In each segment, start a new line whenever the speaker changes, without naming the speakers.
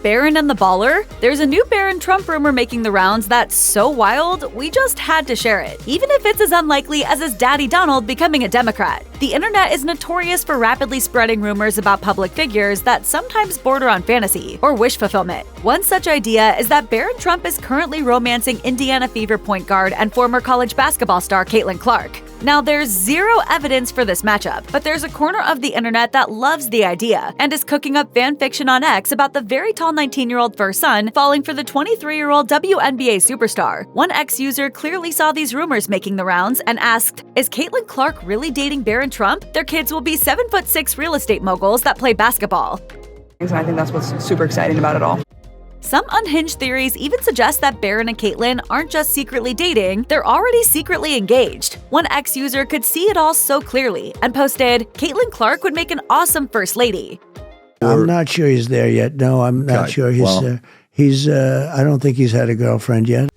Barron and the Baller? There's a new Barron Trump rumor making the rounds that's so wild, we just had to share it, even if it's as unlikely as his daddy Donald becoming a Democrat. The internet is notorious for rapidly spreading rumors about public figures that sometimes border on fantasy or wish fulfillment. One such idea is that Barron Trump is currently romancing Indiana Fever point guard and former college basketball star Caitlyn Clark. Now, there's zero evidence for this matchup, but there's a corner of the internet that loves the idea and is cooking up fan fiction on X about the very tall 19-year-old first son falling for the 23-year-old WNBA superstar. One X user clearly saw these rumors making the rounds and asked, "Is Caitlyn Clark really dating Barron Trump? Their kids will be 7'6" real estate moguls that play basketball."
And I think that's what's super exciting about it all.
Some unhinged theories even suggest that Barron and Caitlyn aren't just secretly dating, they're already secretly engaged. One X user could see it all so clearly and posted, "Caitlyn Clark would make an awesome first lady."
I'm not sure he's there yet. No, I'm not sure he's I don't think he's had a girlfriend yet.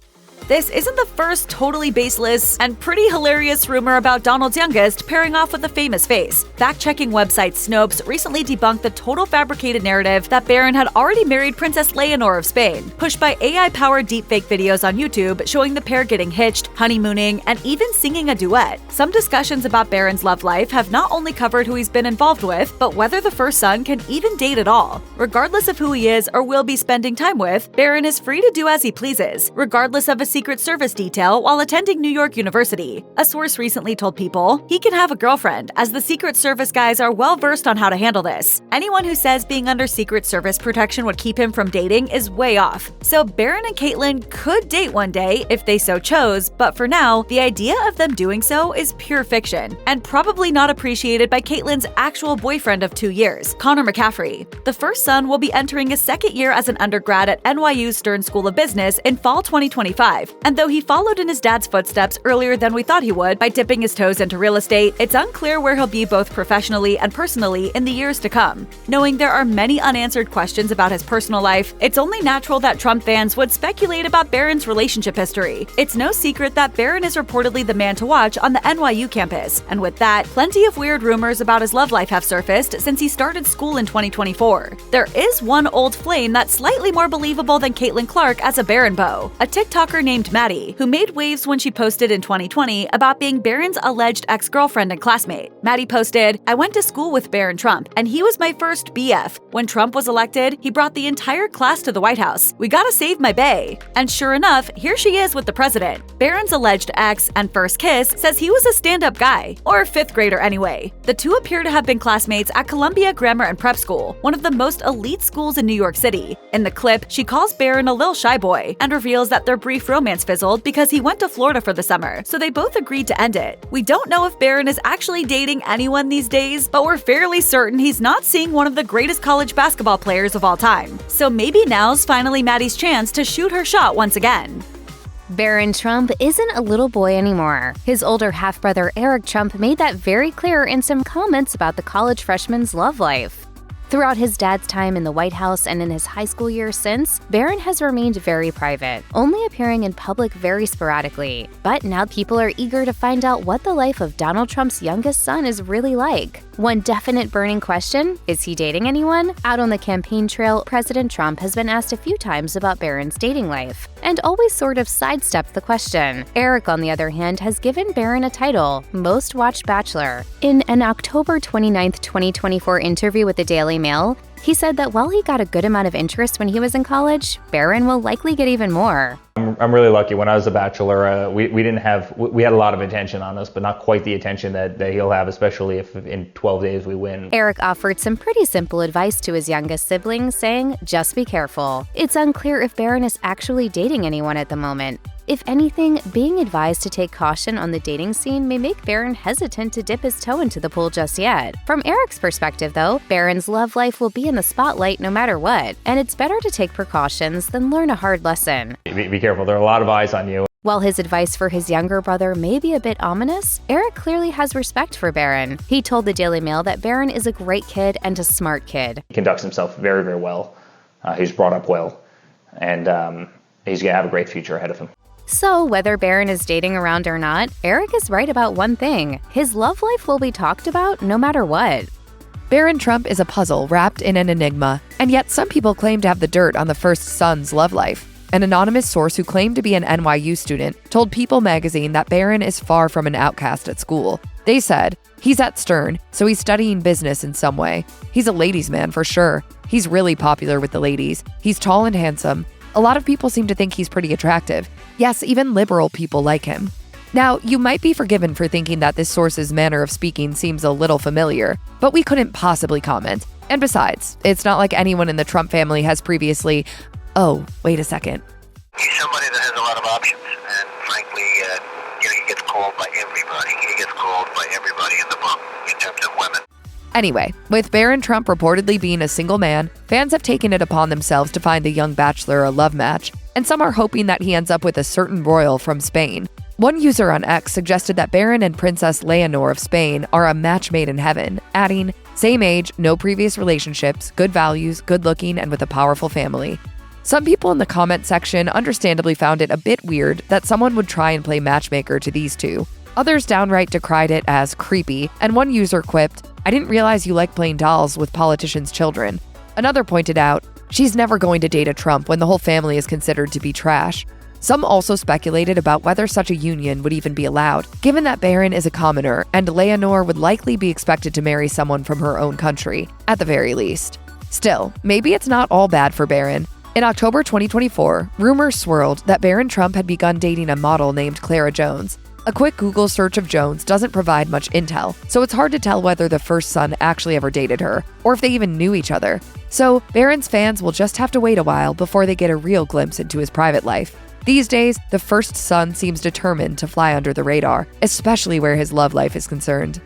This isn't the first totally baseless and pretty hilarious rumor about Donald's youngest pairing off with a famous face. Fact-checking website Snopes recently debunked the total fabricated narrative that Barron had already married Princess Leonor of Spain, pushed by AI-powered deepfake videos on YouTube showing the pair getting hitched, honeymooning, and even singing a duet. Some discussions about Barron's love life have not only covered who he's been involved with, but whether the first son can even date at all. Regardless of who he is or will be spending time with, Barron is free to do as he pleases, regardless of a Secret Service detail while attending New York University. A source recently told People he can have a girlfriend, as the Secret Service guys are well versed on how to handle this. Anyone who says being under Secret Service protection would keep him from dating is way off. So Barron and Caitlyn could date one day if they so chose, but for now, the idea of them doing so is pure fiction, and probably not appreciated by Caitlyn's actual boyfriend of 2 years, Connor McCaffrey. The first son will be entering his second year as an undergrad at NYU's Stern School of Business in fall 2025. And though he followed in his dad's footsteps earlier than we thought he would by dipping his toes into real estate, it's unclear where he'll be both professionally and personally in the years to come. Knowing there are many unanswered questions about his personal life, it's only natural that Trump fans would speculate about Barron's relationship history. It's no secret that Barron is reportedly the man to watch on the NYU campus, and with that, plenty of weird rumors about his love life have surfaced since he started school in 2024. There is one old flame that's slightly more believable than Caitlyn Clark as a Barron beau, a TikToker named Maddie, who made waves when she posted in 2020 about being Barron's alleged ex-girlfriend and classmate. Maddie posted, "I went to school with Barron Trump, and he was my first BF. When Trump was elected, he brought the entire class to the White House. We gotta save my bae." And sure enough, here she is with the president. Barron's alleged ex and first kiss says he was a stand-up guy, or fifth grader anyway. The two appear to have been classmates at Columbia Grammar and Prep School, one of the most elite schools in New York City. In the clip, she calls Barron a lil shy boy and reveals that their brief romance fizzled because he went to Florida for the summer, so they both agreed to end it. We don't know if Barron is actually dating anyone these days, but we're fairly certain he's not seeing one of the greatest college basketball players of all time. So maybe now's finally Maddie's chance to shoot her shot once again.
Barron Trump isn't a little boy anymore. His older half-brother Eric Trump made that very clear in some comments about the college freshman's love life. Throughout his dad's time in the White House and in his high school years since, Barron has remained very private, only appearing in public very sporadically. But now people are eager to find out what the life of Donald Trump's youngest son is really like. One definite burning question, is he dating anyone? Out on the campaign trail, President Trump has been asked a few times about Barron's dating life, and always sort of sidestepped the question. Eric, on the other hand, has given Barron a title, Most Watched Bachelor. In an October 29, 2024 interview with the Daily Mail, he said that while he got a good amount of interest when he was in college, Barron will likely get even more.
I'm really lucky. When I was a bachelor, we had a lot of attention on us, but not quite the attention that he'll have, especially if in 12 days we win.
Eric offered some pretty simple advice to his youngest sibling, saying, just be careful. It's unclear if Barron is actually dating anyone at the moment. If anything, being advised to take caution on the dating scene may make Barron hesitant to dip his toe into the pool just yet. From Eric's perspective, though, Barron's love life will be in the spotlight no matter what, and it's better to take precautions than learn a hard lesson.
Be careful. There are a lot of eyes on you.
While his advice for his younger brother may be a bit ominous, Eric clearly has respect for Barron. He told the Daily Mail that Barron is a great kid and a smart kid.
He conducts himself very, very well. He's brought up well, and he's going to have a great future ahead of him.
So, whether Barron is dating around or not, Eric is right about one thing. His love life will be talked about no matter what.
Barron Trump is a puzzle wrapped in an enigma, And yet some people claim to have the dirt on the first son's love life. An anonymous source who claimed to be an NYU student told People magazine that Barron is far from an outcast at school. They said, "He's at Stern, so he's studying business in some way. He's a ladies' man for sure. He's really popular with the ladies. He's tall and handsome. A lot of people seem to think he's pretty attractive. Yes, even liberal people like him." Now, you might be forgiven for thinking that this source's manner of speaking seems a little familiar, but we couldn't possibly comment. And besides, it's not like anyone in the Trump family has previously... Oh, wait a second.
He's somebody that has a lot of options, and frankly, he gets called by everybody. He gets called by everybody in the book in terms of women.
Anyway, with Barron Trump reportedly being a single man, fans have taken it upon themselves to find the young bachelor a love match, and some are hoping that he ends up with a certain royal from Spain. One user on X suggested that Barron and Princess Leonor of Spain are a match made in heaven, adding, "Same age, no previous relationships, good values, good looking, and with a powerful family." Some people in the comment section understandably found it a bit weird that someone would try and play matchmaker to these two. Others downright decried it as creepy, and one user quipped, "I didn't realize you like playing dolls with politicians' children." Another pointed out, "She's never going to date a Trump when the whole family is considered to be trash." Some also speculated about whether such a union would even be allowed, given that Barron is a commoner and Leonor would likely be expected to marry someone from her own country, at the very least. Still, maybe it's not all bad for Barron. In October 2024, rumors swirled that Barron Trump had begun dating a model named Clara Jones. A quick Google search of Jones doesn't provide much intel, so it's hard to tell whether the first son actually ever dated her, or if they even knew each other. So, Barron's fans will just have to wait a while before they get a real glimpse into his private life. These days, the first son seems determined to fly under the radar, especially where his love life is concerned.